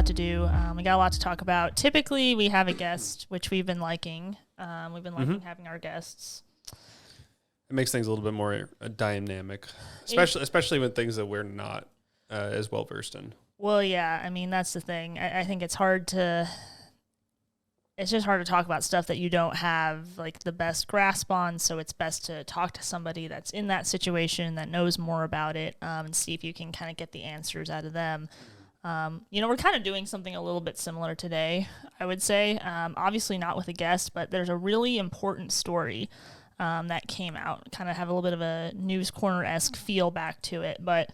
lot to do. We got a lot to talk about. Typically, we have a guest, which we've been liking. We've been liking having our guests. It makes things a little bit more dynamic, especially with things that we're not as well versed in. Well, yeah, I mean, that's the thing. I think it's just hard to talk about stuff that you don't have like the best grasp on. So it's best to talk to somebody that's in that situation that knows more about it, and see if you can kind of get the answers out of them. We're kind of doing something a little bit similar today, I would say. Obviously not with a guest, but there's a really important story that came out. Kind of have a little bit of a News Corner-esque feel back to it. But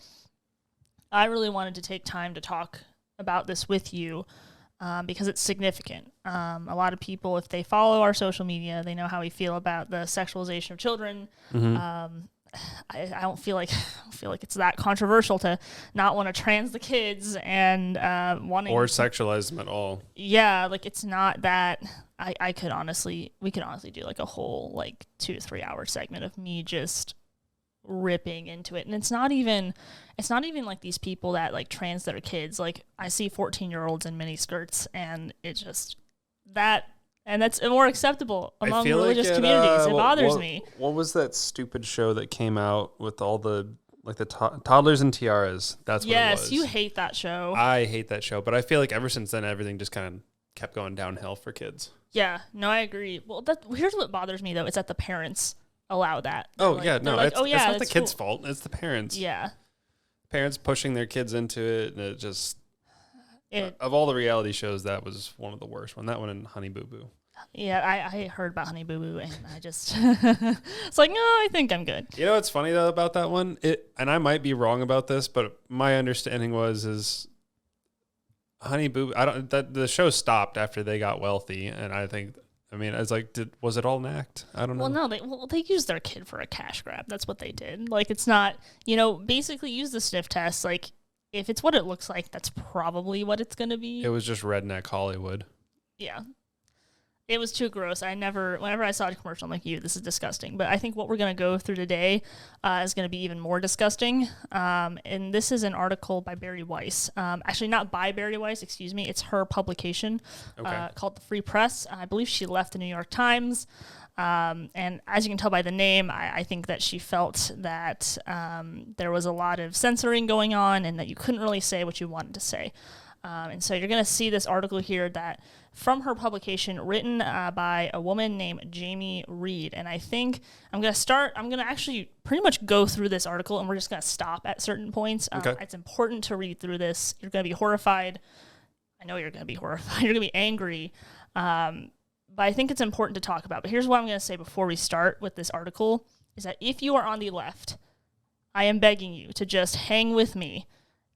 I really wanted to take time to talk about this with you because it's significant. A lot of people, if they follow our social media, they know how we feel about the sexualization of children. I don't feel like it's that controversial to not want to trans the kids and wanting or sexualize them at all. Yeah, like it's not that. We could honestly do like a whole like 2 to 3 hour segment of me just ripping into it. And it's not even like these people that like trans their kids. Like I see 14-year-olds in mini skirts, and it's just that. And that's more acceptable among religious communities. It bothers me. What was that stupid show that came out with all the toddlers and tiaras? That's what it was. Yes, you hate that show. I hate that show, but I feel like ever since then, everything just kind of kept going downhill for kids. Yeah, no, I agree. Well, here's what bothers me, though. It's that the parents allow that. It's not the kids' fault. It's the parents. Yeah. Parents pushing their kids into it, and it just... of all the reality shows, that was one of the worst one. That one and Honey Boo Boo. Yeah, I heard about Honey Boo Boo, and I just... it's like, no, I think I'm good. You know what's funny, though, about that one? And I might be wrong about this, but my understanding is Honey Boo... the show stopped after they got wealthy, and I mean, I was like, was it all an act? I don't know. Well, no, they used their kid for a cash grab. That's what they did. Like, it's not... basically use the sniff test, like... If it's what it looks like, that's probably what it's going to be. It was just redneck Hollywood. Yeah. It was too gross. Whenever I saw a commercial, I'm like, this is disgusting. But I think what we're going to go through today is going to be even more disgusting. And this is an article by Barry Weiss. Actually, not by Barry Weiss, excuse me. It's her publication called The Free Press. I believe she left the New York Times. And as you can tell by the name, I think that she felt that there was a lot of censoring going on and that you couldn't really say what you wanted to say. And so you're going to see this article here that from her publication written by a woman named Jamie Reed. And I think I'm going to actually pretty much go through this article, and we're just going to stop at certain points. It's important to read through this. You're going to be horrified. I know you're going to be horrified. You're going to be angry. But I think it's important to talk about. But here's what I'm going to say before we start with this article, is that if you are on the left, I am begging you to just hang with me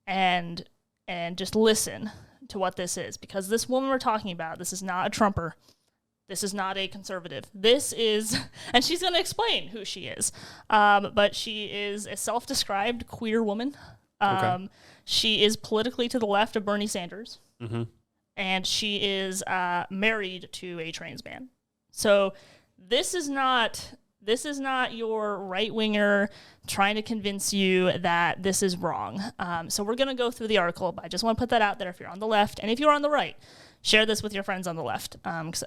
and just listen to what this is. Because this woman we're talking about, this is not a Trumper. This is not a conservative. This is, and she's going to explain who she is. But she is a self-described queer woman. She is politically to the left of Bernie Sanders. Mm-hmm. And she is married to a trans man. So this is not your right-winger trying to convince you that this is wrong. So we're going to go through the article, but I just want to put that out there if you're on the left. And if you're on the right, share this with your friends on the left. Because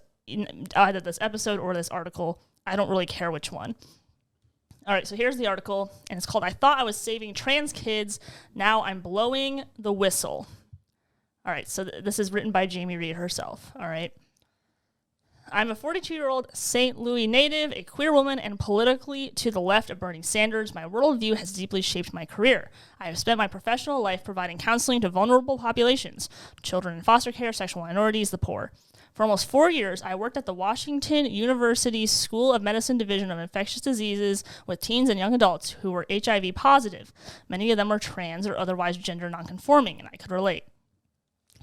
either this episode or this article, I don't really care which one. All right, so here's the article, and it's called, "I Thought I Was Saving Trans Kids, Now I'm Blowing the Whistle." All right, so this is written by Jamie Reed herself, all right? "I'm a 42-year-old St. Louis native, a queer woman, and politically to the left of Bernie Sanders. My worldview has deeply shaped my career. I have spent my professional life providing counseling to vulnerable populations, children in foster care, sexual minorities, the poor. For almost 4 years, I worked at the Washington University School of Medicine Division of Infectious Diseases with teens and young adults who were HIV positive. Many of them were trans or otherwise gender nonconforming, and I could relate.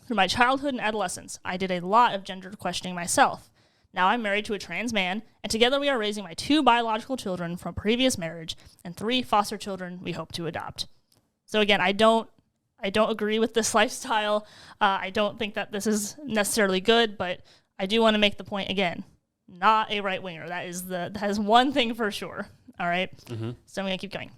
Through my childhood and adolescence, I did a lot of gender questioning myself. Now I'm married to a trans man, and together we are raising my 2 biological children from a previous marriage and 3 foster children we hope to adopt." So again, I don't agree with this lifestyle. I don't think that this is necessarily good, but I do want to make the point again, not a right-winger. That is one thing for sure. All right? Mm-hmm. So I'm going to keep going.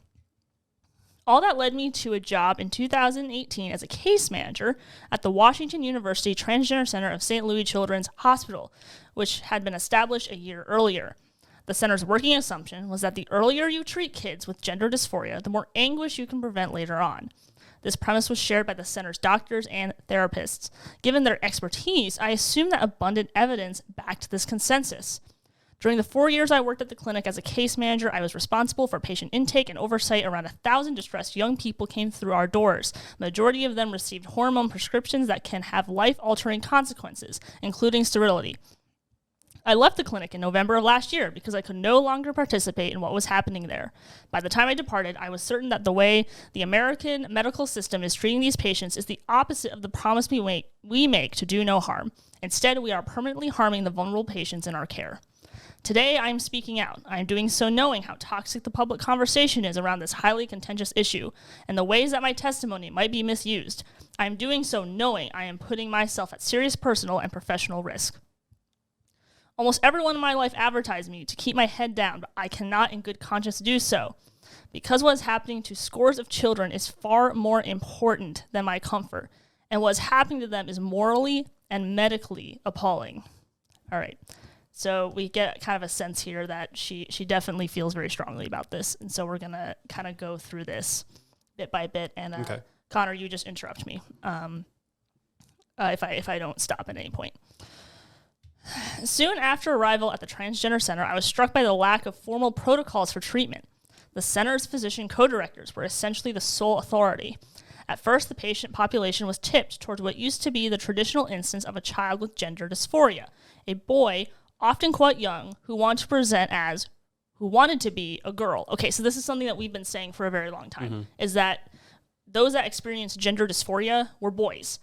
All that led me to a job in 2018 as a case manager at the Washington University Transgender Center of St. Louis Children's Hospital, which had been established a year earlier. The center's working assumption was that the earlier you treat kids with gender dysphoria, the more anguish you can prevent later on. This premise was shared by the center's doctors and therapists. Given their expertise, I assume that abundant evidence backed this consensus. During the 4 years I worked at the clinic as a case manager, I was responsible for patient intake and oversight. Around 1,000 distressed young people came through our doors. The majority of them received hormone prescriptions that can have life-altering consequences, including sterility. I left the clinic in November of last year because I could no longer participate in what was happening there. By the time I departed, I was certain that the way the American medical system is treating these patients is the opposite of the promise we make to do no harm. Instead, we are permanently harming the vulnerable patients in our care. Today, I am speaking out. I am doing so knowing how toxic the public conversation is around this highly contentious issue and the ways that my testimony might be misused. I am doing so knowing I am putting myself at serious personal and professional risk. Almost everyone in my life advertised me to keep my head down, but I cannot in good conscience do so, because what is happening to scores of children is far more important than my comfort, and what is happening to them is morally and medically appalling. All right. So we get kind of a sense here that she definitely feels very strongly about this. And so we're going to kind of go through this bit by bit. And Okay. Connor, you just interrupt me if I don't stop at any point. Soon after arrival at the Transgender Center, I was struck by the lack of formal protocols for treatment. The center's physician co-directors were essentially the sole authority. At first, the patient population was tipped towards what used to be the traditional instance of a child with gender dysphoria, a boy often quite young, who wanted to be a girl. Okay, so this is something that we've been saying for a very long time, is that those that experienced gender dysphoria were boys.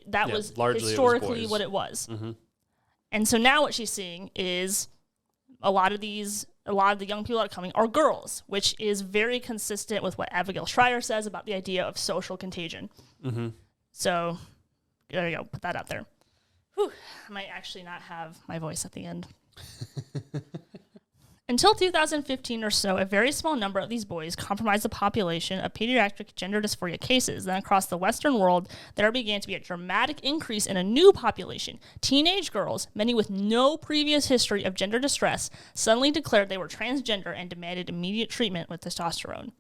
That was historically what it was. Mm-hmm. And so now what she's seeing is a lot of the young people that are coming are girls, which is very consistent with what Abigail Schreier says about the idea of social contagion. Mm-hmm. So there you go, put that out there. Whew, I might actually not have my voice at the end. Until 2015 or so, a very small number of these boys comprised the population of pediatric gender dysphoria cases. Then across the Western world, there began to be a dramatic increase in a new population. Teenage girls, many with no previous history of gender distress, suddenly declared they were transgender and demanded immediate treatment with testosterone.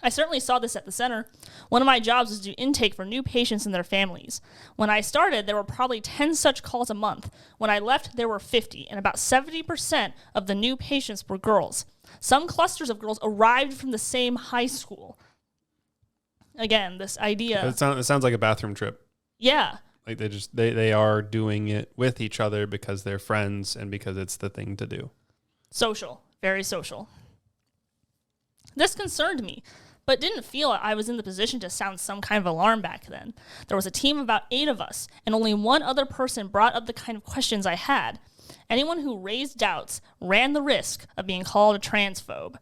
I certainly saw this at the center. One of my jobs was to do intake for new patients and their families. When I started, there were probably 10 such calls a month. When I left, there were 50, and about 70% of the new patients were girls. Some clusters of girls arrived from the same high school. Again, this idea... It sounds like a bathroom trip. Yeah. Like they are doing it with each other because they're friends and because it's the thing to do. Social. Very social. This concerned me, but didn't feel I was in the position to sound some kind of alarm back then. There was a team of about 8 of us, and only one other person brought up the kind of questions I had. Anyone who raised doubts ran the risk of being called a transphobe.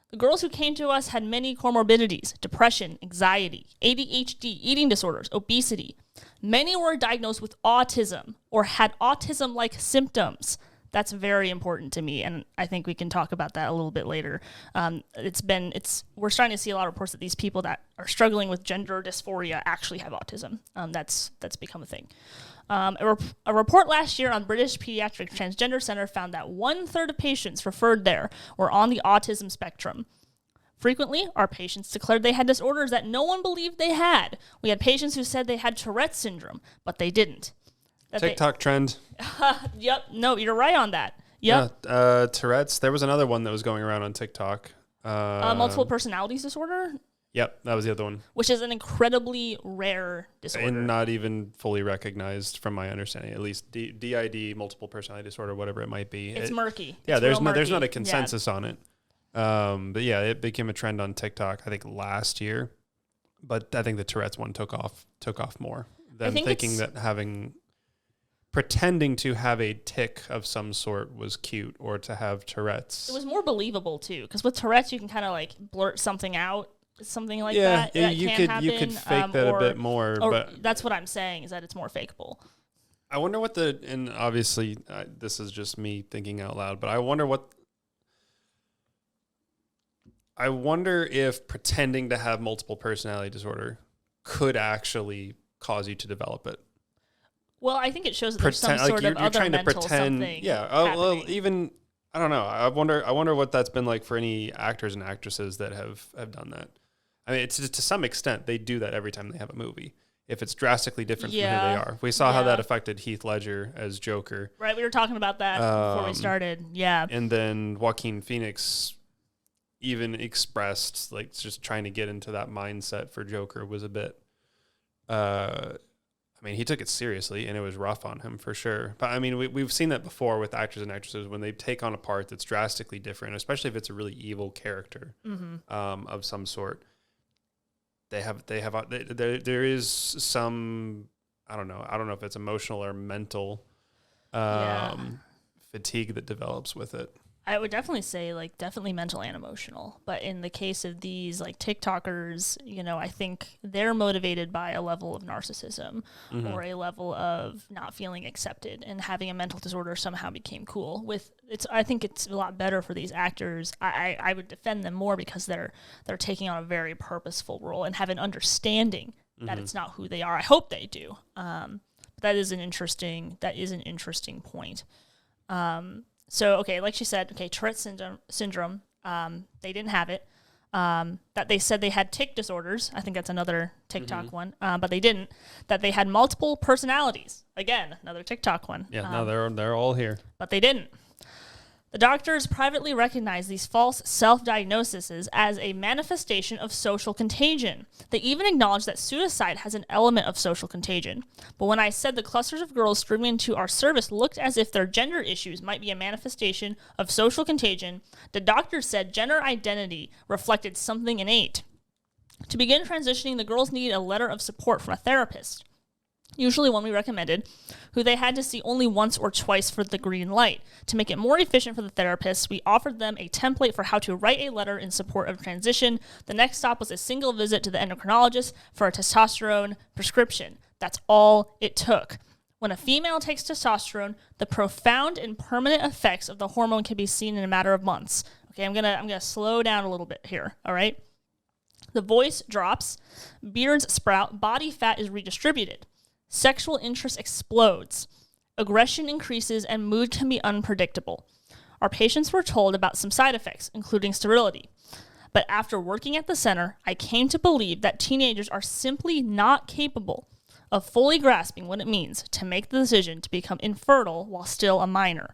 The girls who came to us had many comorbidities: depression, anxiety, ADHD, eating disorders, obesity. Many were diagnosed with autism or had autism-like symptoms. That's very important to me, and I think we can talk about that a little bit later. We're starting to see a lot of reports that these people that are struggling with gender dysphoria actually have autism. That's become a thing. A report last year on British Pediatric Transgender Center found that 1/3 of patients referred there were on the autism spectrum. Frequently, our patients declared they had disorders that no one believed they had. We had patients who said they had Tourette's syndrome, but they didn't. TikTok trend. Yep. No, you're right on that. Yep. Yeah, Tourette's. There was another one that was going around on TikTok. Multiple personalities disorder? Yep, that was the other one. Which is an incredibly rare disorder. And not even fully recognized from my understanding. At least DID, multiple personality disorder, whatever it might be. It's murky. Yeah, there's not a consensus on it. But yeah, it became a trend on TikTok, I think, last year. But I think the Tourette's one took off more. Them thinking that pretending to have a tic of some sort was cute, or to have Tourette's. It was more believable too, because with Tourette's you can kind of like blurt something out, something like that. Yeah, that you could fake that a bit more, but that's what I'm saying, is that it's more fakeable. I wonder what and obviously this is just me thinking out loud, but I wonder what I wonder if pretending to have multiple personality disorder could actually cause you to develop it. Well, I think it shows that there's some sort of other mental something. Yeah. Oh, well, even I don't know. I wonder what that's been like for any actors and actresses that have done that. I mean, it's to some extent they do that every time they have a movie. If it's drastically different from who they are. We saw how that affected Heath Ledger as Joker. Right, we were talking about that before we started. Yeah. And then Joaquin Phoenix even expressed, like, just trying to get into that mindset for Joker was a bit, I mean, he took it seriously, and it was rough on him for sure. But, I mean, we've seen that before with actors and actresses when they take on a part that's drastically different, especially if it's a really evil character of some sort. There is some, I don't know if it's emotional or mental fatigue that develops with it. I would definitely say definitely mental and emotional. But in the case of these TikTokers, I think they're motivated by a level of narcissism or a level of not feeling accepted, and having a mental disorder somehow became cool. I think it's a lot better for these actors. I would defend them more because they're taking on a very purposeful role and have an understanding that it's not who they are. I hope they do. But that is an interesting point. So, okay, like she said, Tourette syndrome, they didn't have it. That they said they had tic disorders. I think that's another TikTok one, but they didn't. That they had multiple personalities. Again, another TikTok one. Yeah, no, they're all here. But they didn't. The doctors privately recognized these false self-diagnoses as a manifestation of social contagion. They even acknowledged that suicide has an element of social contagion. But when I said the clusters of girls streaming into our service looked as if their gender issues might be a manifestation of social contagion, the doctors said gender identity reflected something innate. To begin transitioning, the girls needed a letter of support from a therapist, usually one we recommended, who they had to see only once or twice for the green light. To make it more efficient for the therapists, we offered them a template for how to write a letter in support of transition. The next stop was a single visit to the endocrinologist for a testosterone prescription. That's all it took. When a female takes testosterone, the profound and permanent effects of the hormone can be seen in a matter of months. Okay, I'm gonna slow down a little bit here, all right? The voice drops, beards sprout, body fat is redistributed. Sexual interest explodes, aggression increases, and mood can be unpredictable. Our patients were told about some side effects, including sterility. But after working at the center, I came to believe that teenagers are simply not capable of fully grasping what it means to make the decision to become infertile while still a minor.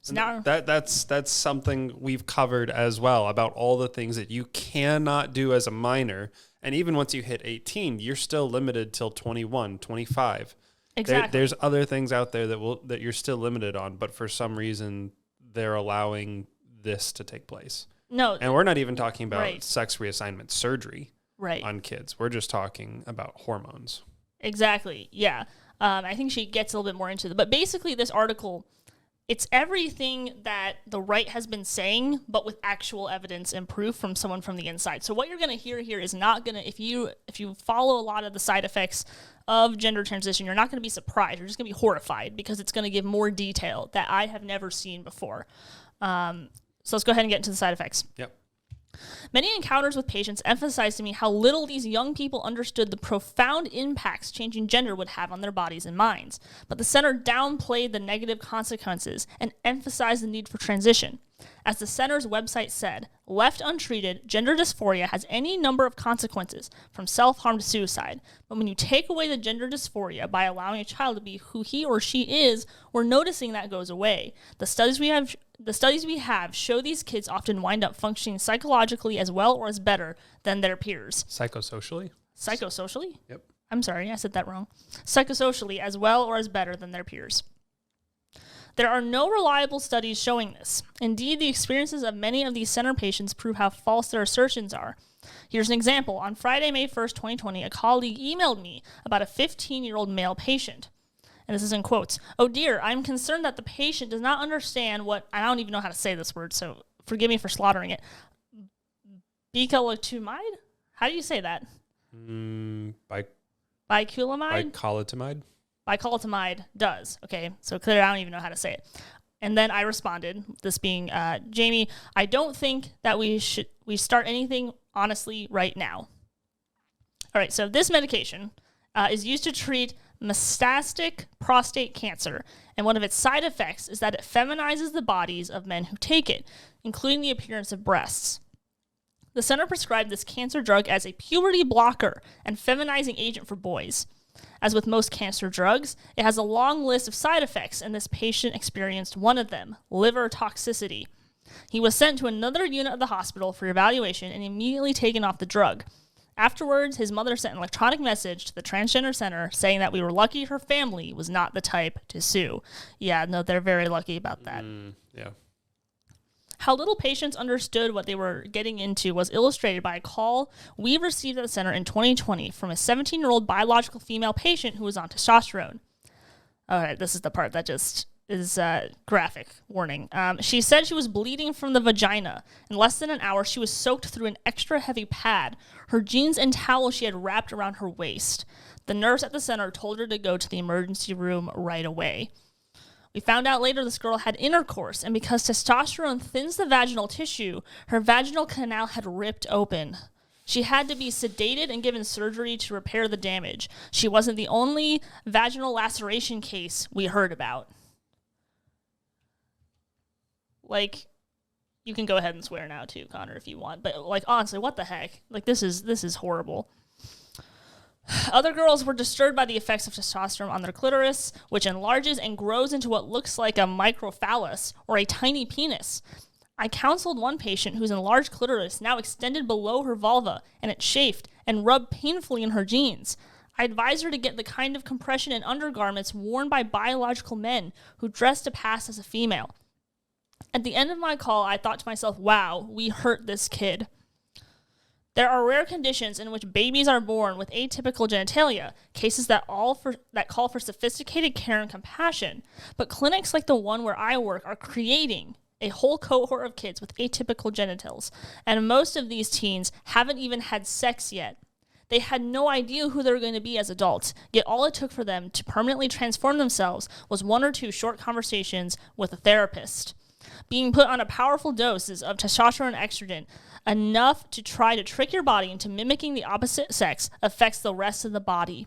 So now, that's something we've covered as well, about all the things that you cannot do as a minor. And even once you hit 18, you're still limited till 21, 25. Exactly. There's other things out there that you're still limited on, but for some reason they're allowing this to take place. No. And we're not even talking about sex reassignment surgery on kids. We're just talking about hormones. Exactly. Yeah. I think she gets a little bit more into it. But basically this article, it's everything that the right has been saying, but with actual evidence and proof from someone from the inside. So what you're going to hear here is not going to, if you follow a lot of the side effects of gender transition, you're not going to be surprised. You're just going to be horrified because it's going to give more detail that I have never seen before. So let's go ahead and get into the side effects. Yep. Many encounters with patients emphasized to me how little these young people understood the profound impacts changing gender would have on their bodies and minds. But the center downplayed the negative consequences and emphasized the need for transition. As the center's website said, left untreated, gender dysphoria has any number of consequences, from self-harm to suicide. But when you take away the gender dysphoria by allowing a child to be who he or she is, we're noticing that goes away. The studies we have show these kids often wind up functioning psychologically as well or as better than their peers. Psychosocially? Psychosocially? Yep. I'm sorry, I said that wrong. Psychosocially as well or as better than their peers. There are no reliable studies showing this. Indeed, the experiences of many of these center patients prove how false their assertions are. Here's an example. On Friday, May 1st, 2020, a colleague emailed me about a 15-year-old male patient. And this is in quotes. "Oh dear, I'm concerned that the patient does not understand what," I don't even know how to say this word, so forgive me for slaughtering it. Bicalutamide? How do you say that? Bicalutamide? Bicalutamide? Bicalutamide does. Okay, so clearly I don't even know how to say it. And then I responded, this being Jamie, I don't think that we start anything honestly right now. All right, so this medication is used to treat metastatic prostate cancer, and one of its side effects is that it feminizes the bodies of men who take it, including the appearance of breasts. The center prescribed this cancer drug as a puberty blocker and feminizing agent for boys. As with most cancer drugs, it has a long list of side effects, and this patient experienced one of them, liver toxicity. He was sent to another unit of the hospital for evaluation and immediately taken off the drug. Afterwards, his mother sent an electronic message to the transgender center saying that we were lucky her family was not the type to sue. Yeah, no, they're very lucky about that. Yeah. How little patients understood what they were getting into was illustrated by a call we received at the center in 2020 from a 17-year-old biological female patient who was on testosterone. All right, this is the part that just is graphic warning. She said she was bleeding from the vagina. In less than an hour, she was soaked through an extra heavy pad. Her jeans and towel she had wrapped around her waist. The nurse at the center told her to go to the emergency room right away. We found out later this girl had intercourse, and because testosterone thins the vaginal tissue, her vaginal canal had ripped open. She had to be sedated and given surgery to repair the damage. She wasn't the only vaginal laceration case we heard about. Like, you can go ahead and swear now too, Connor, if you want. But, like, honestly, what the heck? Like, this is horrible. Other girls were disturbed by the effects of testosterone on their clitoris, which enlarges and grows into what looks like a microphallus, or a tiny penis. I counseled one patient whose enlarged clitoris now extended below her vulva, and it chafed and rubbed painfully in her jeans. I advised her to get the kind of compression and undergarments worn by biological men who dress to pass as a female. At the end of my call, I thought to myself, wow, we hurt this kid. There are rare conditions in which babies are born with atypical genitalia, cases that call for sophisticated care and compassion, but clinics like the one where I work are creating a whole cohort of kids with atypical genitals, and most of these teens haven't even had sex yet. They had no idea who they were going to be as adults, yet all it took for them to permanently transform themselves was 1 or 2 short conversations with a therapist. Being put on a powerful doses of testosterone and estrogen, enough to try to trick your body into mimicking the opposite sex, affects the rest of the body.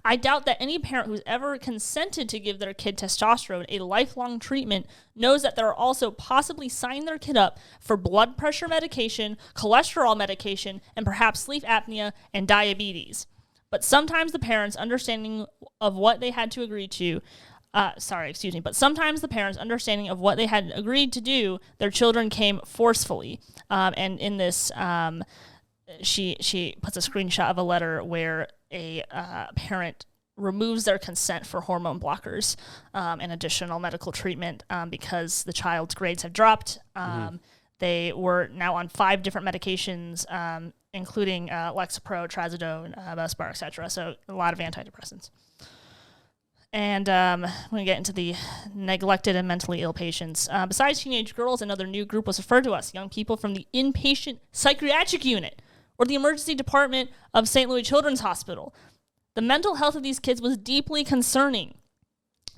I doubt that any parent who's ever consented to give their kid testosterone a lifelong treatment knows that they're also possibly signing their kid up for blood pressure medication, cholesterol medication, and perhaps sleep apnea and diabetes. But sometimes the parents' understanding of what they had to agree to but sometimes the parents' understanding of what they had agreed to do, their children came forcefully. And in this, she puts a screenshot of a letter where a parent removes their consent for hormone blockers and additional medical treatment because the child's grades have dropped. They were now on 5 different medications, including Lexapro, Trazodone, Bespar, etc. So a lot of antidepressants. And I'm going to get into the neglected and mentally ill patients. Besides teenage girls, another new group was referred to us, young people from the inpatient psychiatric unit or the emergency department of St. Louis Children's Hospital. The mental health of these kids was deeply concerning.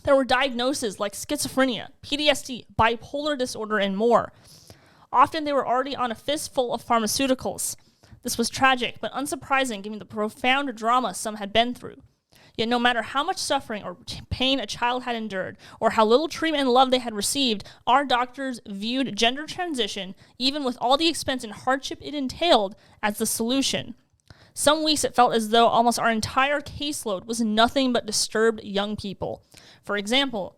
There were diagnoses like schizophrenia, PTSD, bipolar disorder, and more. Often they were already on a fistful of pharmaceuticals. This was tragic, but unsurprising given the profound drama some had been through. Yet no matter how much suffering or pain a child had endured, or how little treatment and love they had received, our doctors viewed gender transition, even with all the expense and hardship it entailed, as the solution. Some weeks it felt as though almost our entire caseload was nothing but disturbed young people. For example,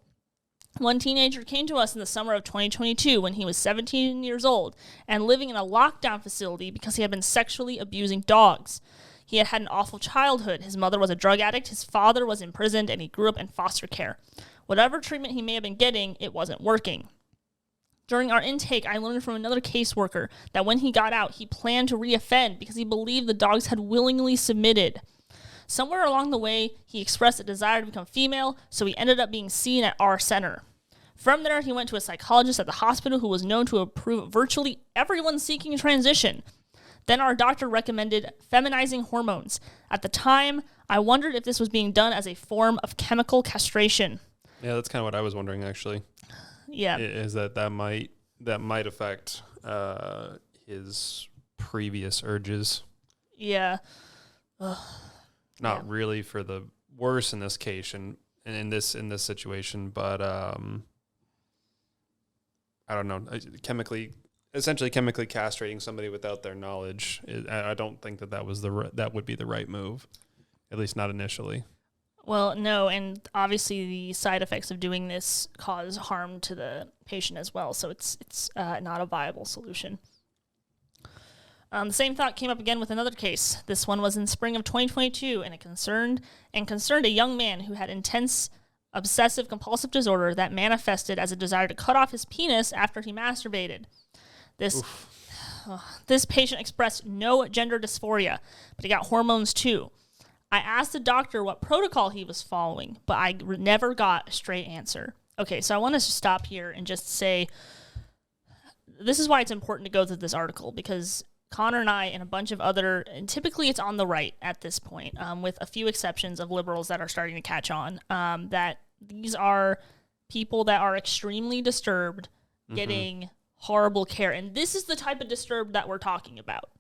one teenager came to us in the summer of 2022 when he was 17 years old and living in a lockdown facility because he had been sexually abusing dogs. He had had an awful childhood. His mother was a drug addict, his father was imprisoned, and he grew up in foster care. Whatever treatment he may have been getting, it wasn't working. During our intake, I learned from another caseworker that when he got out, he planned to reoffend because he believed the dogs had willingly submitted. Somewhere along the way, he expressed a desire to become female, so he ended up being seen at our center. From there, he went to a psychologist at the hospital who was known to approve virtually everyone seeking transition. Then our doctor recommended feminizing hormones. At the time, I wondered if this was being done as a form of chemical castration. Yeah, that's kind of what I was wondering, actually. Yeah. Is that might affect his previous urges. Yeah. Not really for the worse in this case and in this situation, but I don't know. Essentially chemically castrating somebody without their knowledge. I don't think that was that would be the right move, at least not initially. Well, no, and obviously the side effects of doing this cause harm to the patient as well, so it's not a viable solution. The same thought came up again with another case. This one was in spring of 2022, and it concerned a young man who had intense obsessive compulsive disorder that manifested as a desire to cut off his penis after he masturbated. This patient expressed no gender dysphoria, but he got hormones too. I asked the doctor what protocol he was following, but I never got a straight answer. Okay, so I want to stop here and just say this is why it's important to go through this article, because Connor and I and a bunch of other, and typically it's on the right at this point, with a few exceptions of liberals that are starting to catch on, that these are people that are extremely disturbed, getting horrible care. And this is the type of disturbed that we're talking about.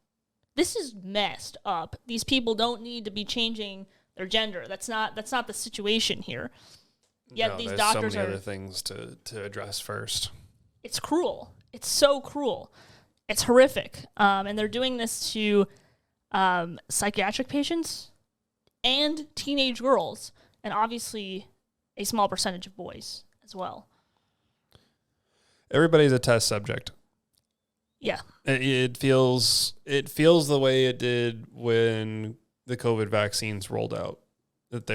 This is messed up. These people don't need to be changing their gender. That's not the situation here. Yet these doctors so many other things to address first. It's cruel. It's so cruel. It's horrific. And they're doing this to psychiatric patients and teenage girls, and obviously a small percentage of boys as well. Everybody's a test subject. Yeah. It feels the way it did when the COVID vaccines rolled out. That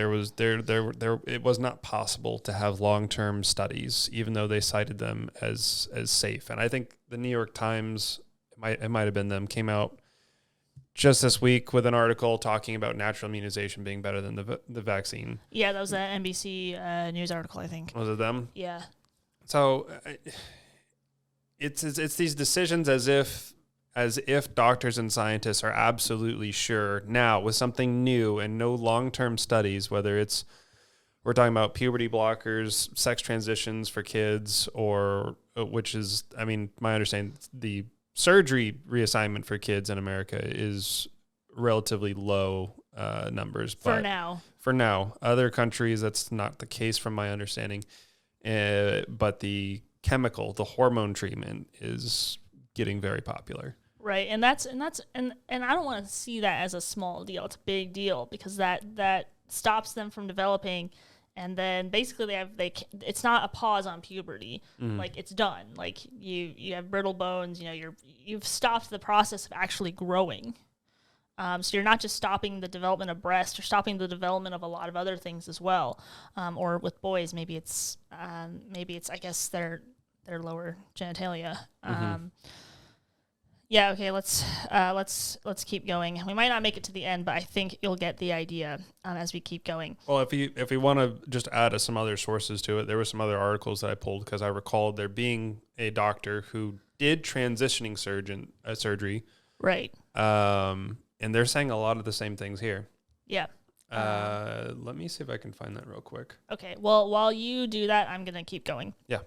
it was not possible to have long-term studies, even though they cited them as safe. And I think the New York Times, it might have been them, came out just this week with an article talking about natural immunization being better than the vaccine. Yeah, that was an NBC news article, I think. Was it them? Yeah. So it's these decisions as if doctors and scientists are absolutely sure now with something new and no long-term studies, whether we're talking about puberty blockers, sex transitions for kids, or which is, I mean, my understanding, the surgery reassignment for kids in America is relatively low numbers. For now. For now. Other countries, that's not the case from my understanding. But the hormone treatment is getting very popular. Right, and I don't want to see that as a small deal. It's a big deal because that stops them from developing, and then basically it's not a pause on puberty. Like it's done. Like you have brittle bones. You've stopped the process of actually growing. So you're not just stopping the development of breast, you're stopping the development of a lot of other things as well. Or with boys, maybe it's I guess their lower genitalia. Yeah, okay, let's keep going. We might not make it to the end, but I think you'll get the idea as we keep going. Well, if we want to just add some other sources to it, there were some other articles that I pulled because I recalled there being a doctor who did transitioning surgery. Right. And they're saying a lot of the same things here. Yeah. Let me see if I can find that real quick. Okay, well, while you do that, I'm going to keep going. Yeah.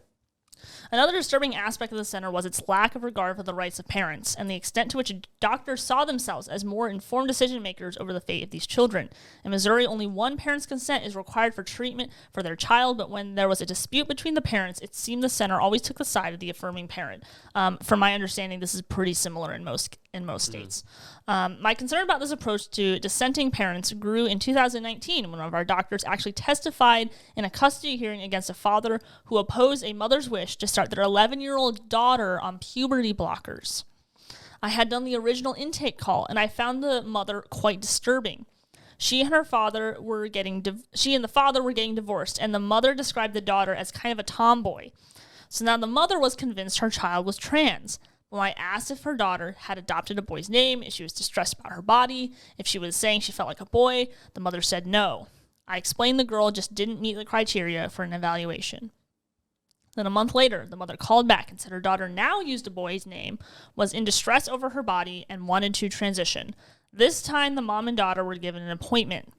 Another disturbing aspect of the center was its lack of regard for the rights of parents and the extent to which doctors saw themselves as more informed decision makers over the fate of these children. In Missouri, only one parent's consent is required for treatment for their child, but when there was a dispute between the parents, it seemed the center always took the side of the affirming parent. From my understanding, this is pretty similar in most states. My concern about this approach to dissenting parents grew in 2019 when one of our doctors actually testified in a custody hearing against a father who opposed a mother's wish to start their 11-year-old daughter on puberty blockers. I had done the original intake call, and I found the mother quite disturbing. She and the father were getting divorced, and the mother described the daughter as kind of a tomboy. So now the mother was convinced her child was trans. When I asked if her daughter had adopted a boy's name, if she was distressed about her body, if she was saying she felt like a boy, the mother said no. I explained the girl just didn't meet the criteria for an evaluation. Then a month later, the mother called back and said her daughter now used a boy's name, was in distress over her body, and wanted to transition. This time, the mom and daughter were given an appointment.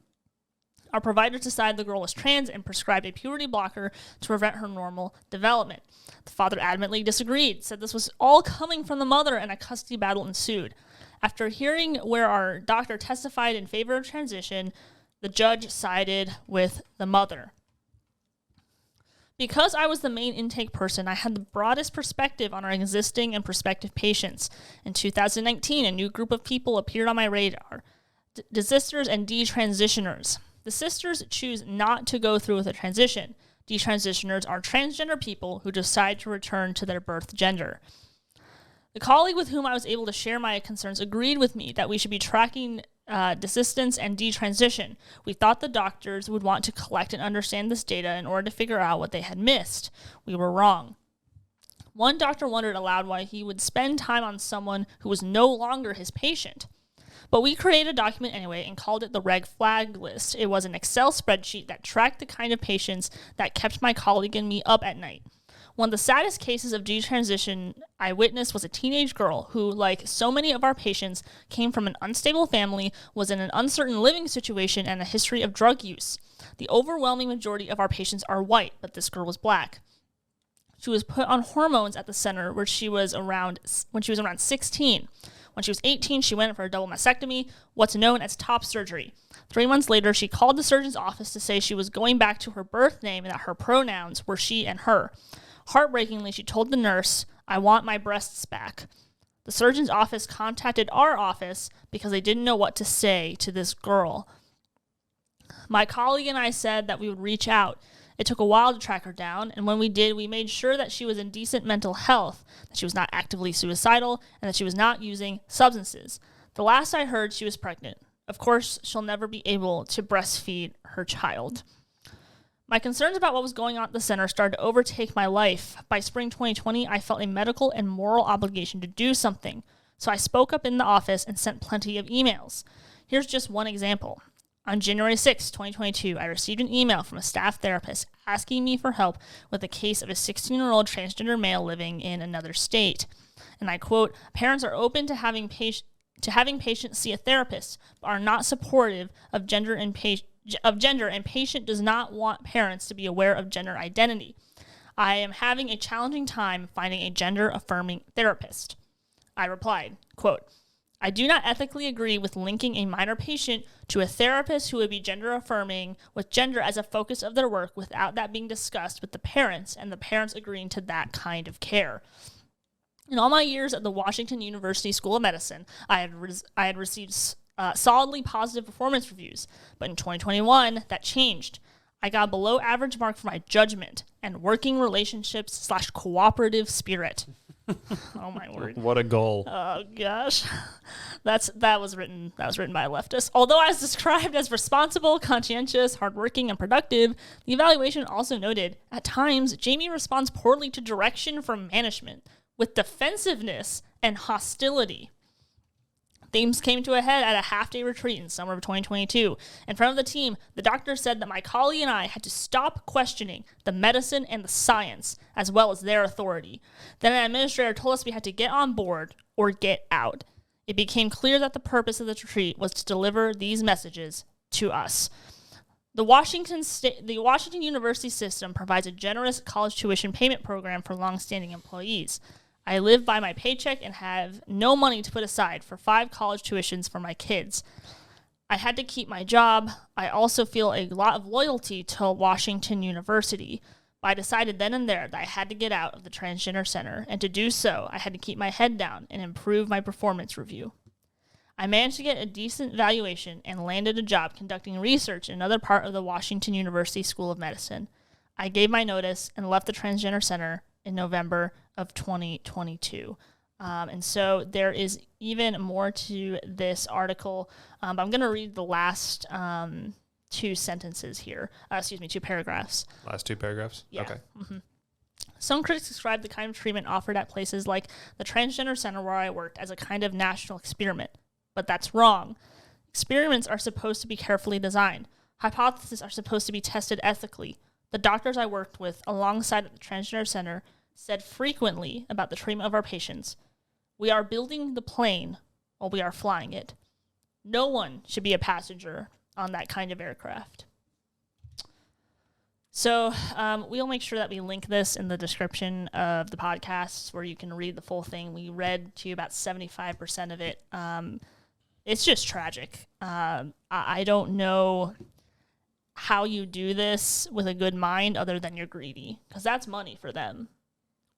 Our providers decided the girl was trans and prescribed a puberty blocker to prevent her normal development. The father adamantly disagreed, said this was all coming from the mother, and a custody battle ensued. After hearing where our doctor testified in favor of transition, the judge sided with the mother. Because I was the main intake person, I had the broadest perspective on our existing and prospective patients. In 2019, a new group of people appeared on my radar, desisters and detransitioners. The sisters choose not to go through with a transition. Detransitioners are transgender people who decide to return to their birth gender. The colleague with whom I was able to share my concerns agreed with me that we should be tracking desistance and detransition. We thought the doctors would want to collect and understand this data in order to figure out what they had missed. We were wrong. One doctor wondered aloud why he would spend time on someone who was no longer his patient. But we created a document anyway and called it the Reg Flag List. It was an Excel spreadsheet that tracked the kind of patients that kept my colleague and me up at night. One of the saddest cases of detransition I witnessed was a teenage girl who, like so many of our patients, came from an unstable family, was in an uncertain living situation, and a history of drug use. The overwhelming majority of our patients are white, but this girl was black. She was put on hormones at the center when she was around 16. When she was 18, she went for a double mastectomy, what's known as top surgery. 3 months later, she called the surgeon's office to say she was going back to her birth name and that her pronouns were she and her. Heartbreakingly, she told the nurse, "I want my breasts back." The surgeon's office contacted our office because they didn't know what to say to this girl. My colleague and I said that we would reach out. It took a while to track her down, and when we did, we made sure that she was in decent mental health, that she was not actively suicidal, and that she was not using substances. The last I heard, she was pregnant. Of course, she'll never be able to breastfeed her child. My concerns about what was going on at the center started to overtake my life. By spring 2020, I felt a medical and moral obligation to do something, so I spoke up in the office and sent plenty of emails. Here's just one example. On January 6, 2022, I received an email from a staff therapist asking me for help with a case of a 16-year-old transgender male living in another state. And I quote, "Parents are open to having patients see a therapist, but are not supportive of gender, and patient does not want parents to be aware of gender identity. I am having a challenging time finding a gender-affirming therapist." I replied, quote, "I do not ethically agree with linking a minor patient to a therapist who would be gender-affirming with gender as a focus of their work without that being discussed with the parents and the parents agreeing to that kind of care. In all my years at the Washington University School of Medicine, I had received solidly positive performance reviews, but in 2021, that changed. I got a below average mark for my judgment and working relationships / cooperative spirit." Oh my word. What a goal. Oh gosh. That was written by a leftist. Although I was described as responsible, conscientious, hardworking, and productive, the evaluation also noted, at times, Jamie responds poorly to direction from management, with defensiveness and hostility. Things came to a head at a half-day retreat in summer of 2022. In front of the team, the doctor said that my colleague and I had to stop questioning the medicine and the science, as well as their authority. Then an administrator told us we had to get on board or get out. It became clear that the purpose of the retreat was to deliver these messages to us. The Washington University system provides a generous college tuition payment program for long-standing employees. I live by my paycheck and have no money to put aside for 5 college tuitions for my kids. I had to keep my job. I also feel a lot of loyalty to Washington University. But I decided then and there that I had to get out of the transgender center, and to do so, I had to keep my head down and improve my performance review. I managed to get a decent valuation and landed a job conducting research in another part of the Washington University School of Medicine. I gave my notice and left the transgender center in November of 2022. And so there is even more to this article. I'm going to read the last 2 sentences here. 2 paragraphs. Last 2 paragraphs? Yeah. Okay. Mm-hmm. Some critics describe the kind of treatment offered at places like the transgender center where I worked as a kind of national experiment. But that's wrong. Experiments are supposed to be carefully designed. Hypotheses are supposed to be tested ethically. The doctors I worked with alongside at the transgender center said frequently about the treatment of our patients, "We are building the plane while we are flying it. No one should be a passenger on that kind of aircraft." So we'll make sure that we link this in the description of the podcast where you can read the full thing. We read to you about 75% of it. It's just tragic. I don't know how you do this with a good mind other than you're greedy, because that's money for them.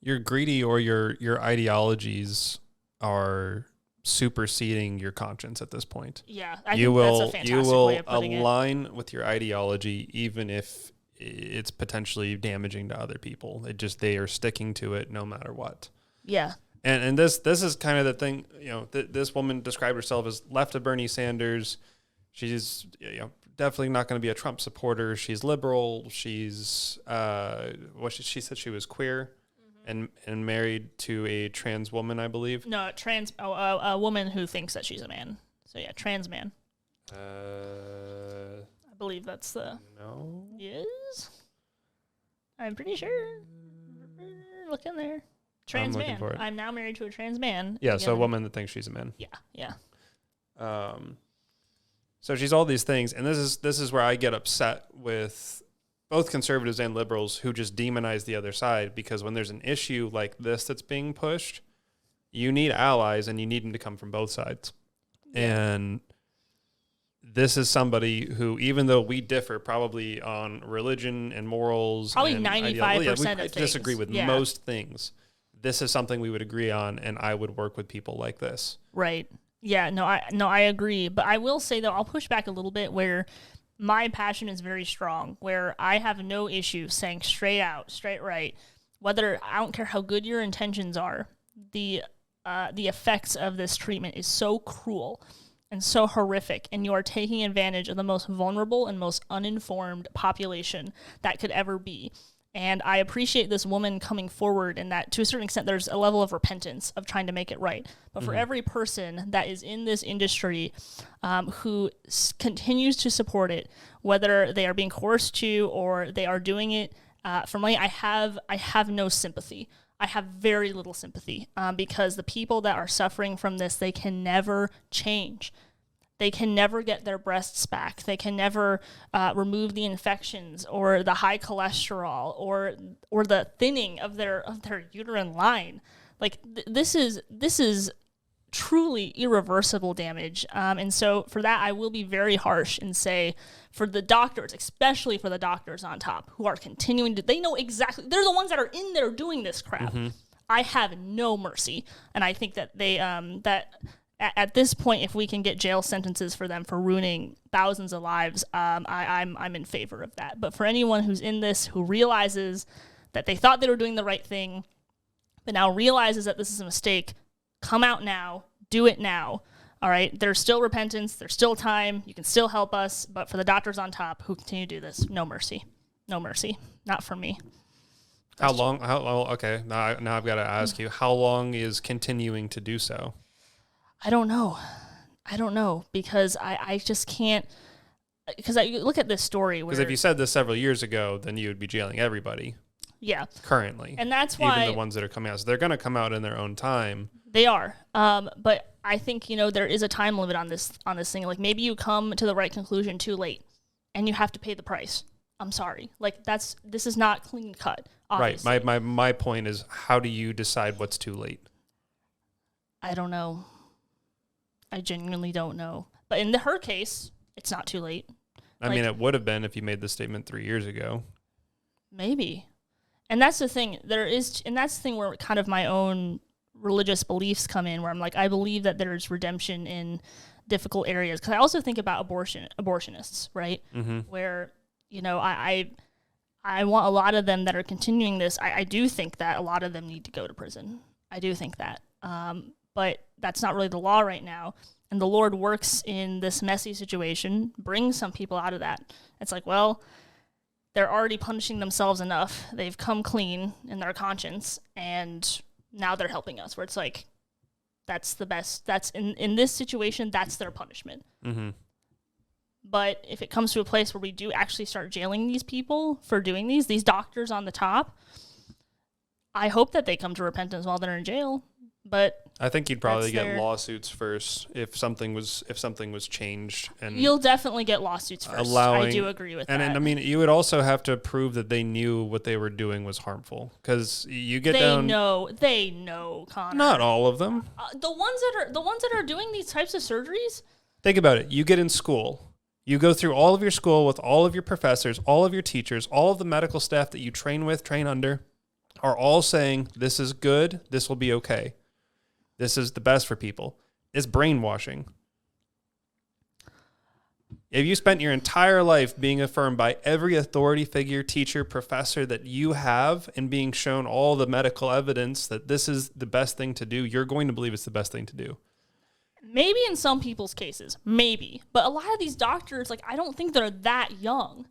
You're greedy, or your ideologies are superseding your conscience at this point. Yeah, I think that's a fantastic way of putting it. You will align with your ideology even if it's potentially damaging to other people. They are sticking to it no matter what. Yeah. And this is kind of the thing, this woman described herself as left of Bernie Sanders. She's definitely not going to be a Trump supporter. She's liberal. She's she said she was queer. And married to a trans woman, I believe. No, a woman who thinks that she's a man. So yeah, trans man. I believe that's the. No. Yes. I'm pretty sure. Look in there. Trans man. I'm now married to a trans man. Yeah, so a woman that thinks she's a man. Yeah. So she's all these things, and this is where I get upset with both conservatives and liberals who just demonize the other side, because when there's an issue like this that's being pushed, you need allies and you need them to come from both sides. Yeah. And this is somebody who, even though we differ probably on religion and morals, probably and 95% of things, disagree with most things, this is something we would agree on, and I would work with people like this. Right. Yeah, I agree. But I will say, though, I'll push back a little bit where my passion is very strong, where I have no issue saying straight out, straight right, whether, I don't care how good your intentions are, the effects of this treatment is so cruel and so horrific, and you are taking advantage of the most vulnerable and most uninformed population that could ever be. And I appreciate this woman coming forward, and that to a certain extent there's a level of repentance of trying to make it right. But for every person that is in this industry who continues to support it, whether they are being coerced to or they are doing it for money, I have no sympathy. I have very little sympathy because the people that are suffering from this, they can never change. They can never get their breasts back. They can never remove the infections or the high cholesterol or the thinning of their uterine line. Like this is truly irreversible damage. And so for that, I will be very harsh and say, for the doctors, especially for the doctors on top who are continuing to, they know exactly, they're the ones that are in there doing this crap. Mm-hmm. I have no mercy. And I think that they, at this point, if we can get jail sentences for them for ruining thousands of lives, I'm in favor of that. But for anyone who's in this, who realizes that they thought they were doing the right thing, but now realizes that this is a mistake, come out now, do it now. All right, there's still repentance, there's still time, you can still help us, but for the doctors on top who continue to do this, no mercy. No mercy. Not from me. How long, okay, now I've got to ask you, how long is continuing to do so? I don't know, because I just can't, because I look at this story. Because if you said this several years ago, then you would be jailing everybody. Yeah. Currently. And that's why. Even the ones that are coming out. So they're going to come out in their own time. They are. But I think, there is a time limit on this thing. Like maybe you come to the right conclusion too late and you have to pay the price. I'm sorry. Like this is not clean cut. Obviously. Right. My point is, how do you decide what's too late? I don't know. I genuinely don't know. But in her case, it's not too late. I mean, it would have been if you made the statement 3 years ago. Maybe. And that's the thing. That's the thing where kind of my own religious beliefs come in, where I'm like, I believe that there's redemption in difficult areas. Because I also think about abortionists, right? Mm-hmm. Where, I want a lot of them that are continuing this. I do think that a lot of them need to go to prison. I do think that. But that's not really the law right now. And the Lord works in this messy situation, brings some people out of that. It's like, well, they're already punishing themselves enough. They've come clean in their conscience, and now they're helping us, where it's like, that's the best. That's in this situation, that's their punishment. Mm-hmm. But if it comes to a place where we do actually start jailing these people for doing these doctors on the top, I hope that they come to repentance while they're in jail. But I think you'd probably that's get their- lawsuits first if something was changed, and You'll definitely get lawsuits first. I allowing- do agree with that. and I mean, you would also have to prove that they knew what they were doing was harmful, because you get down. They know, Connor. Not all of them. The ones that are doing these types of surgeries. Think about it. You get in school. You go through all of your school with all of your professors, all of your teachers, all of the medical staff that you train under, are all saying this is good. This will be okay. This is the best for people. It's brainwashing. If you spent your entire life being affirmed by every authority figure, teacher, professor that you have, and being shown all the medical evidence that this is the best thing to do, you're going to believe it's the best thing to do. Maybe in some people's cases, maybe. But a lot of these doctors, like, I don't think they're that young.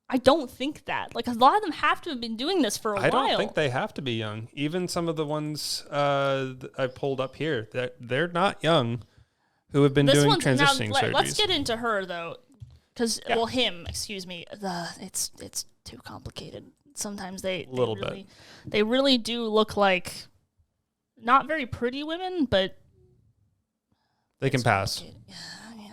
I don't think that. Like, a lot of them have to have been doing this for a while. I don't think they have to be young. Even some of the ones I pulled up here, they're not young, who have been doing transitioning surgeries. Let's get into her, though. Because, excuse me. It's too complicated. Sometimes they really do look like not very pretty women, but they can pass.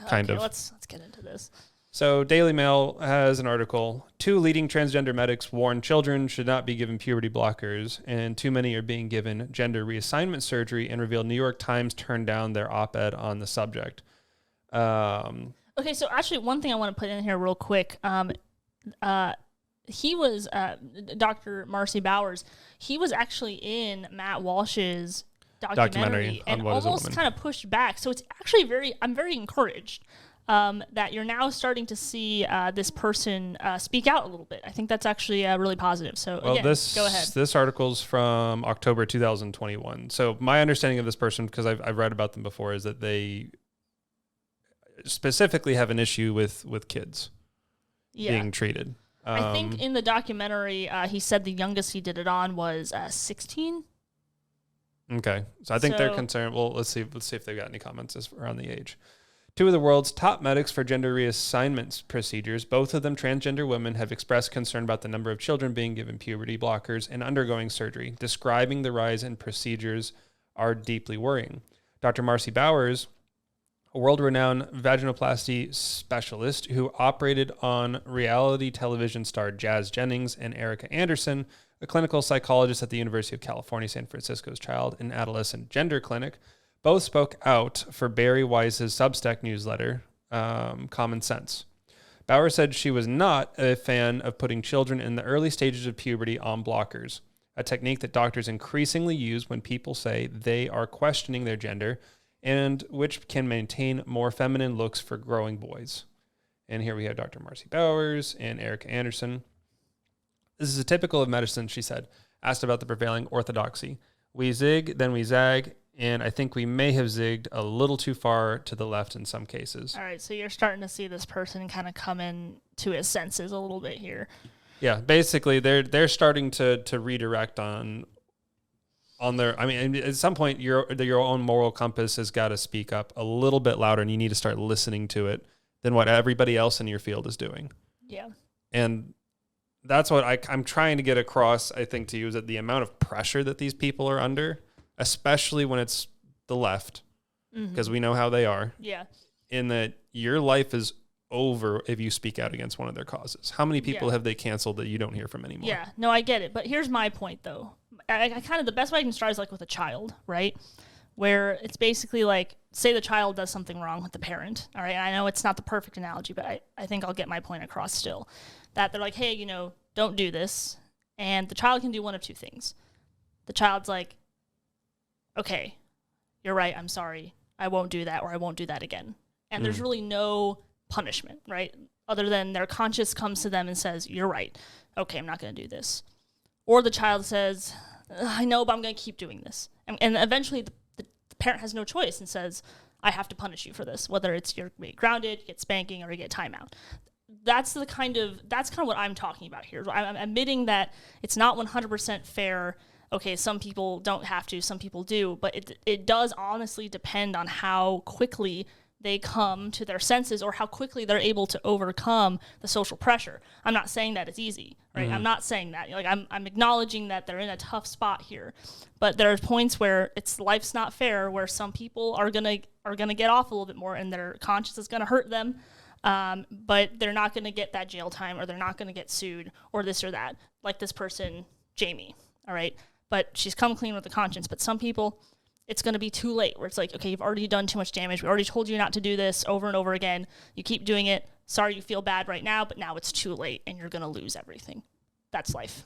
Kind of. Let's get into this. So Daily Mail has an article. 2 leading transgender medics warn children should not be given puberty blockers, and too many are being given gender reassignment surgery, and revealed New York Times turned down their op-ed on the subject. Okay, so actually one thing I want to put in here real quick. He was, Dr. Marcy Bowers, he was actually in Matt Walsh's documentary and almost kind of pushed back. So it's actually I'm very encouraged. That you're now starting to see this person speak out a little bit. I think that's actually really positive. So again, go ahead. This article's from October 2021. So my understanding of this person, because I've read about them before, is that they specifically have an issue with kids being treated. I think in the documentary, he said the youngest he did it on was 16. Okay, so I think they're concerned. Well, let's see if they've got any comments around the age. 2 of the world's top medics for gender reassignment procedures, both of them transgender women, have expressed concern about the number of children being given puberty blockers and undergoing surgery, describing the rise in procedures are deeply worrying. Dr. Marcy Bowers, a world-renowned vaginoplasty specialist who operated on reality television star Jazz Jennings, and Erica Anderson, a clinical psychologist at the University of California, San Francisco's Child and Adolescent Gender Clinic, both spoke out for Barry Weiss's Substack newsletter, Common Sense. Bauer said she was not a fan of putting children in the early stages of puberty on blockers, a technique that doctors increasingly use when people say they are questioning their gender and which can maintain more feminine looks for growing boys. And here we have Dr. Marcy Bowers and Erica Anderson. This is typical of medicine, she said, asked about the prevailing orthodoxy. We zig, then we zag, and I think we may have zigged a little too far to the left in some cases. All right, so you're starting to see this person kind of come in to his senses a little bit here. Yeah, basically they're starting to redirect on their. I mean, at some point your own moral compass has got to speak up a little bit louder, and you need to start listening to it than what everybody else in your field is doing. Yeah, and that's what I'm trying to get across. I think to you is that the amount of pressure that these people are under, especially when it's the left, because we know how they are. Yeah. In that your life is over if you speak out against one of their causes. How many people have they canceled that you don't hear from anymore? Yeah, no, I get it. But here's my point, though. I kind of, the best way I can start is like with a child, right? Where it's basically like, say the child does something wrong with the parent, all right? And I know it's not the perfect analogy, but I think I'll get my point across still. That they're like, hey, don't do this. And the child can do one of 2 things. The child's like, okay, you're right, I'm sorry. I won't do that, or I won't do that again. And there's really no punishment, right? Other than their conscience comes to them and says, you're right. Okay, I'm not going to do this. Or the child says, I know, but I'm going to keep doing this. And eventually the parent has no choice and says, I have to punish you for this, whether it's you're grounded, you get spanking, or you get timeout. That's kind of what I'm talking about here. I'm admitting that it's not 100% fair. Okay, some people don't have to, some people do, but it does honestly depend on how quickly they come to their senses or how quickly they're able to overcome the social pressure. I'm not saying that it's easy, right? I'm not saying that. Like I'm acknowledging that they're in a tough spot here, but there are points where life's not fair, where some people are gonna get off a little bit more, and their conscience is gonna hurt them, but they're not gonna get that jail time, or they're not gonna get sued, or this or that, like this person, Jamie. All right, but she's come clean with the conscience. But some people, it's going to be too late, where it's like, okay, you've already done too much damage. We already told you not to do this over and over again. You keep doing it. Sorry, you feel bad right now, but now it's too late, and you're going to lose everything. That's life.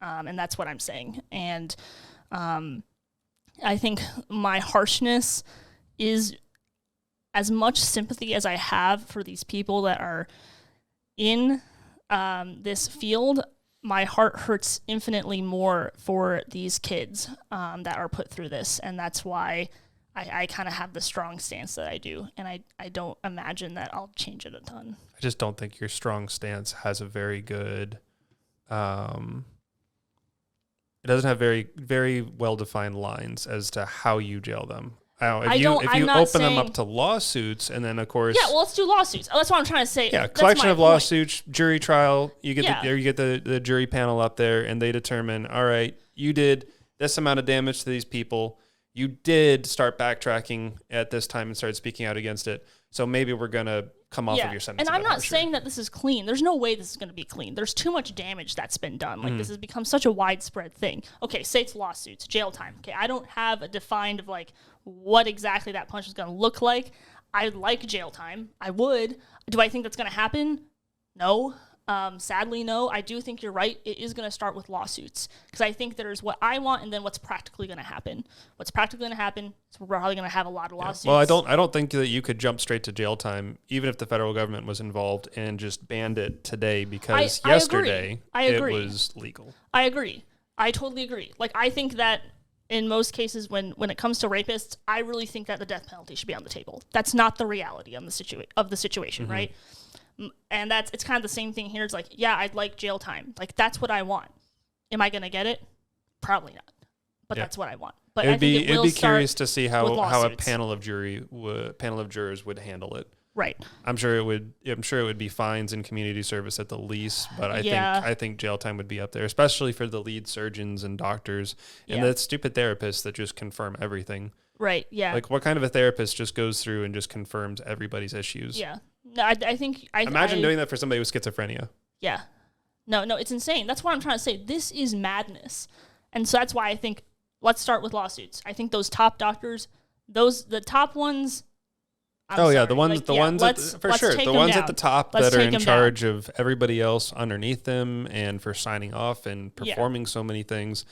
And that's what I'm saying. And I think my harshness is as much sympathy as I have for these people that are in this field. My heart hurts infinitely more for these kids that are put through this. And that's why I kind of have the strong stance that I do. And I don't imagine that I'll change it a ton. I just don't think your strong stance has a very good, it doesn't have very, very well-defined lines as to how you jail them. If you open them up to lawsuits, and then of course, yeah, well, let's do lawsuits. That's what I'm trying to say. Yeah, collection of lawsuits, jury trial. You get the jury panel up there, and they determine, all right, you did this amount of damage to these people. You did start backtracking at this time and started speaking out against it. So maybe we're gonna come off of your sentence. And I'm not saying that this is clean. There's no way this is going to be clean. There's too much damage that's been done. Like this has become such a widespread thing. Okay, say it's lawsuits, jail time. Okay, I don't have a defined of like what exactly that punch is going to look like. I like jail time. I would. Do I think that's going to happen? No. Sadly, no. I do think you're right. It is going to start with lawsuits, because I think there's what I want and then what's practically going to happen. What's practically going to happen is we're probably going to have a lot of lawsuits. Well, I don't think that you could jump straight to jail time, even if the federal government was involved, and just banned it today, because yesterday it was legal. I agree. I totally agree. Like, I think that in most cases, when it comes to rapists, I really think that the death penalty should be on the table. That's not the reality of the situation, right? And it's kind of the same thing here. It's like, yeah, I'd like jail time. Like, that's what I want. Am I going to get it? Probably not. But that's what I want. But it'd be curious to see how a panel of jurors would handle it. Right. I'm sure it would be fines and community service at the least, but I think jail time would be up there, especially for the lead surgeons and doctors and the stupid therapists that just confirm everything. Right. Yeah. Like, what kind of a therapist just goes through and just confirms everybody's issues? Yeah. No, I think imagine doing that for somebody with schizophrenia. Yeah. No, it's insane. That's what I'm trying to say. This is madness. And so that's why I think let's start with lawsuits. I think those top doctors, the top ones. The ones at the top that are in charge of everybody else underneath them and for signing off and performing so many things,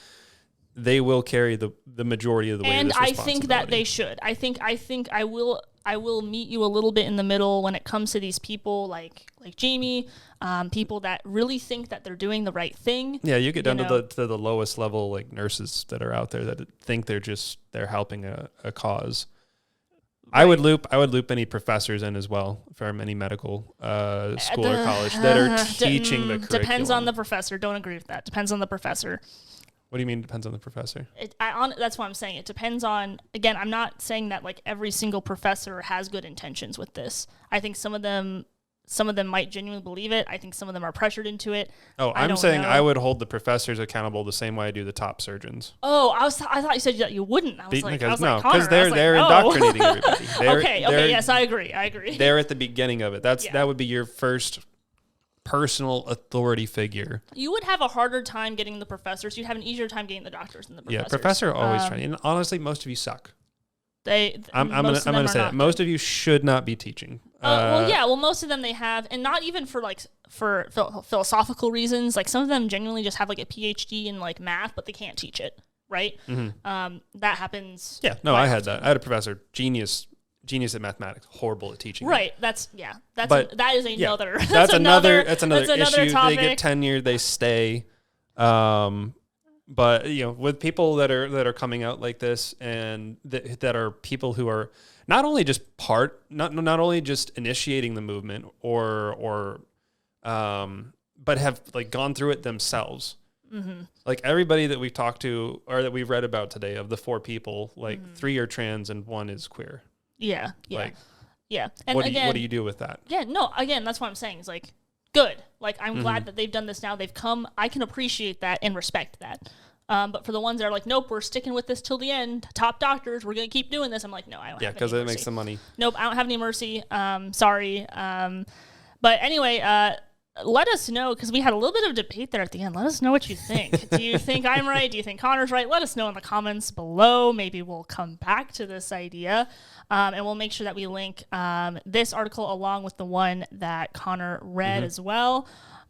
they will carry the majority of the weight of this responsibility. And I think that they should. I think I will meet you a little bit in the middle when it comes to these people like Jamie, people that really think that they're doing the right thing. Yeah, you get down to the lowest level, like nurses that are out there that think they're helping a cause. Right. I would loop any professors in as well from any medical school or college that are teaching the curriculum. Depends on the professor. Don't agree with that. Depends on the professor. What do you mean depends on the professor? That's what I'm saying. It depends on, again, I'm not saying that like every single professor has good intentions with this. I think some of them might genuinely believe it. I think some of them are pressured into it. Oh, I'm saying I would hold the professors accountable the same way I do the top surgeons. Oh, I thought you said that you wouldn't. Because they're indoctrinating everybody. Yes, I agree. They're at the beginning of it. That would be your first personal authority figure. You would have a harder time getting the professors. You'd have an easier time getting the doctors than the professors. Yeah, professor always trying. And honestly, most of you suck. I'm gonna say that most of you should not be teaching. Most of them they have, and not even for philosophical reasons. Like, some of them genuinely just have like a PhD in like math, but they can't teach it. Right? Mm-hmm. That happens. Yeah. No, I had that. I had a professor, genius at mathematics, horrible at teaching. Right. That is another. That's another issue. Topic. They get tenure. They stay. But with people that are coming out like this, and that are people who are not only just not only just initiating the movement or but have like gone through it themselves. Mm-hmm. Like, everybody that we've talked to or that we've read about today, of the 4 people, like 3 are trans and 1 is queer. Yeah. Yeah. Yeah. And what again, do you do with that? Yeah, no, again, that's what I'm saying. It's like, good. Like, I'm glad that they've done this now. They've come. I can appreciate that and respect that. But for the ones that are like, nope, we're sticking with this till the end. Top doctors, we're going to keep doing this. I'm like, no, I don't have any mercy. Yeah, because it makes the money. Nope, I don't have any mercy. Sorry. But anyway, let us know, because we had a little bit of debate there at the end. Let us know what you think. Do you think I'm right? Do you think Connor's right? Let us know in the comments below. Maybe we'll come back to this idea. And we'll make sure that we link this article along with the one that Connor read as well.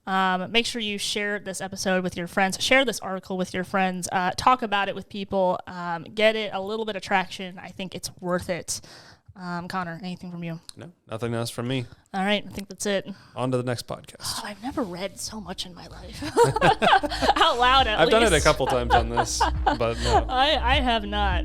Make sure you share this episode with your friends. Share this article with your friends. Talk about it with people. Get it a little bit of traction. I think it's worth it. Connor, anything from you? No, nothing else from me. All right, I think that's it. On to the next podcast. Oh, I've never read so much in my life. Out loud, at least. I've done it a couple times on this, but no. I have not.